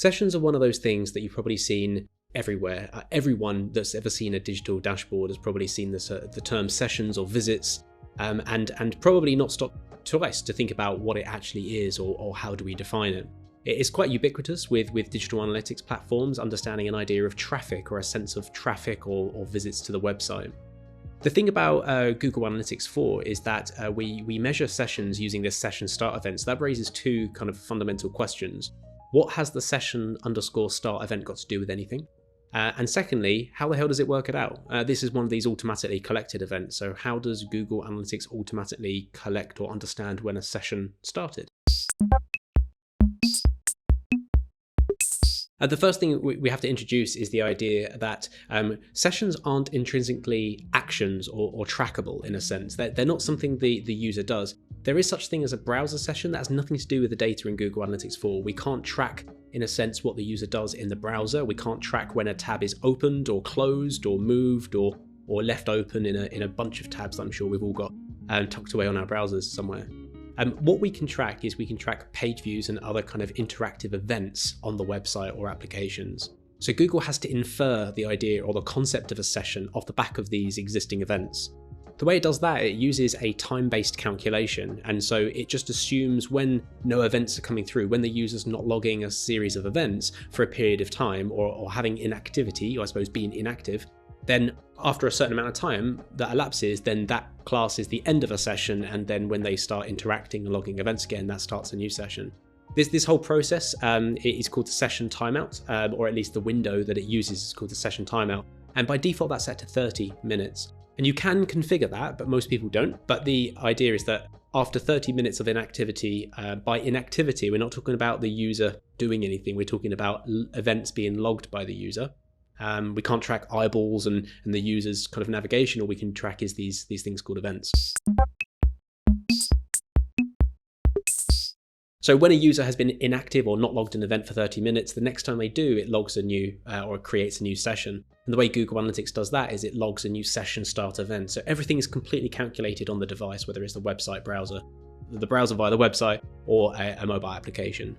Sessions are one of those things that you've probably seen everywhere. Everyone that's ever seen a digital dashboard has probably seen this, the term sessions or visits, and probably not stopped twice to think about what it actually is or how do we define it. It's quite ubiquitous with digital analytics platforms, understanding an idea of traffic or a sense of traffic or visits to the website. The thing about Google Analytics 4 is that we measure sessions using this session start event. So that raises two kind of fundamental questions. What has the session_start event got to do with anything? And secondly, how the hell does it work it out? This is one of these automatically collected events. So how does Google Analytics automatically collect or understand when a session started? The first thing we have to introduce is the idea that sessions aren't intrinsically actions or trackable in a sense. They're not something the user does. There is such thing as a browser session that has nothing to do with the data in Google Analytics 4. We can't track, in a sense, what the user does in the browser. We can't track when a tab is opened or closed or moved or left open in a bunch of tabs that I'm sure we've all got tucked away on our browsers somewhere. What we can track is we can track page views and other kind of interactive events on the website or applications. So Google has to infer the idea or the concept of a session off the back of these existing events. The way it does that, it uses a time-based calculation, and so it just assumes when no events are coming through, when the user's not logging a series of events for a period of time or having inactivity, or I suppose being inactive, then after a certain amount of time that elapses, then that class is the end of a session, and then when they start interacting and logging events again, that starts a new session. This whole process is called the session timeout, or at least the window that it uses is called the session timeout, and by default that's set to 30 minutes. And you can configure that, but most people don't. But the idea is that after 30 minutes of inactivity, by inactivity, we're not talking about the user doing anything, we're talking about events being logged by the user. We can't track eyeballs and the user's kind of navigation. All we can track is these things called events. So when a user has been inactive or not logged an event for 30 minutes, the next time they do, it logs a new or creates a new session. And the way Google Analytics does that is it logs a new session start event. So everything is completely calculated on the device, whether it's the website browser, the browser via the website, or a mobile application.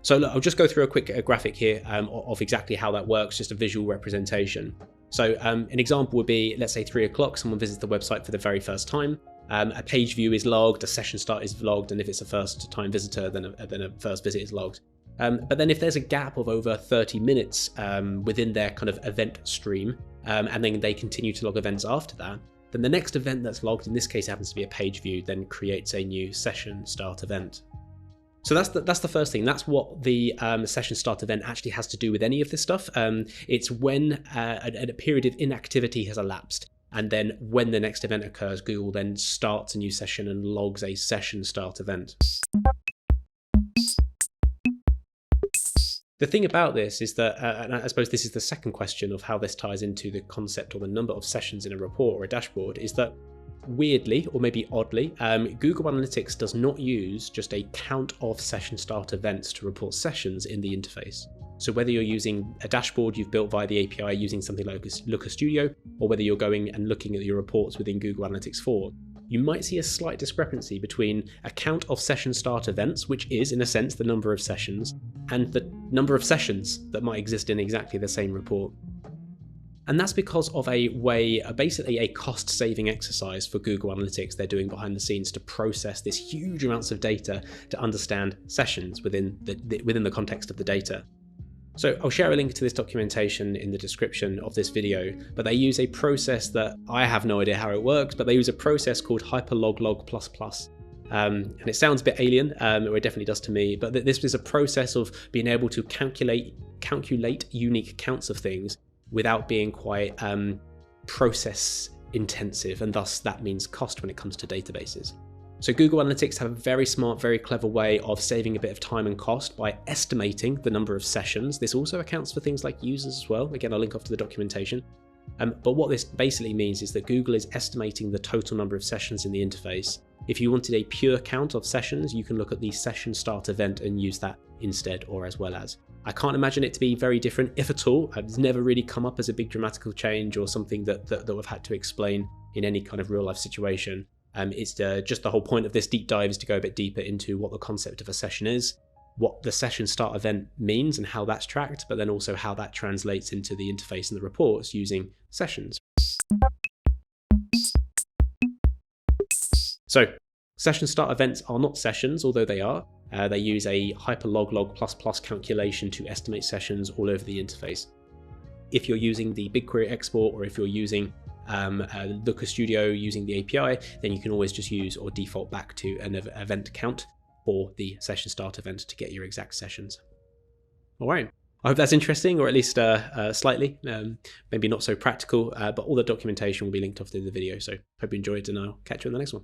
So look, I'll just go through a quick graphic here of exactly how that works, just a visual representation. So an example would be, let's say 3 o'clock, someone visits the website for the very first time. A page view is logged, a session start is logged, and if it's a first time visitor, then a first visit is logged. But then if there's a gap of over 30 minutes within their kind of event stream, and then they continue to log events after that, then the next event that's logged, in this case happens to be a page view, then creates a new session start event. So that's the first thing. That's what the session start event actually has to do with any of this stuff. It's when a period of inactivity has elapsed. And then when the next event occurs, Google then starts a new session and logs a session start event. The thing about this is that, and I suppose this is the second question of how this ties into the concept or the number of sessions in a report or a dashboard, is that weirdly, or maybe oddly, Google Analytics does not use just a count of session start events to report sessions in the interface. So whether you're using a dashboard you've built via the API using something like Looker Studio, or whether you're going and looking at your reports within Google Analytics 4, you might see a slight discrepancy between a count of session start events, which is in a sense the number of sessions, and the number of sessions that might exist in exactly the same report. And that's because of basically a cost-saving exercise for Google Analytics they're doing behind the scenes to process this huge amounts of data to understand sessions within the context of the data. So I'll share a link to this documentation in the description of this video, but they use a process that I have no idea how it works, but they use a process called hyperloglog++. And it sounds a bit alien, or it definitely does to me, but this is a process of being able to calculate unique counts of things without being quite process intensive, and thus that means cost when it comes to databases. So Google Analytics have a very smart, very clever way of saving a bit of time and cost by estimating the number of sessions. This also accounts for things like users as well. Again, I'll link off to the documentation. But what this basically means is that Google is estimating the total number of sessions in the interface. If you wanted a pure count of sessions, you can look at the session start event and use that instead or as well as. I can't imagine it to be very different, if at all. It's never really come up as a big dramatical change or something that we've had to explain in any kind of real life situation. It's just the whole point of this deep dive is to go a bit deeper into what the concept of a session is. what the session start event means and how that's tracked, but then also how that translates into the interface and the reports using sessions. So session start events are not sessions, although they are. They use a hyperlog log++ calculation to estimate sessions all over the interface. If you're using the BigQuery export, or if you're using Looker Studio using the API, then you can always just use or default back to an event count for the session start event to get your exact sessions. All right. I hope that's interesting, or at least slightly, maybe not so practical, but all the documentation will be linked off in the video. So hope you enjoyed, and I'll catch you in the next one.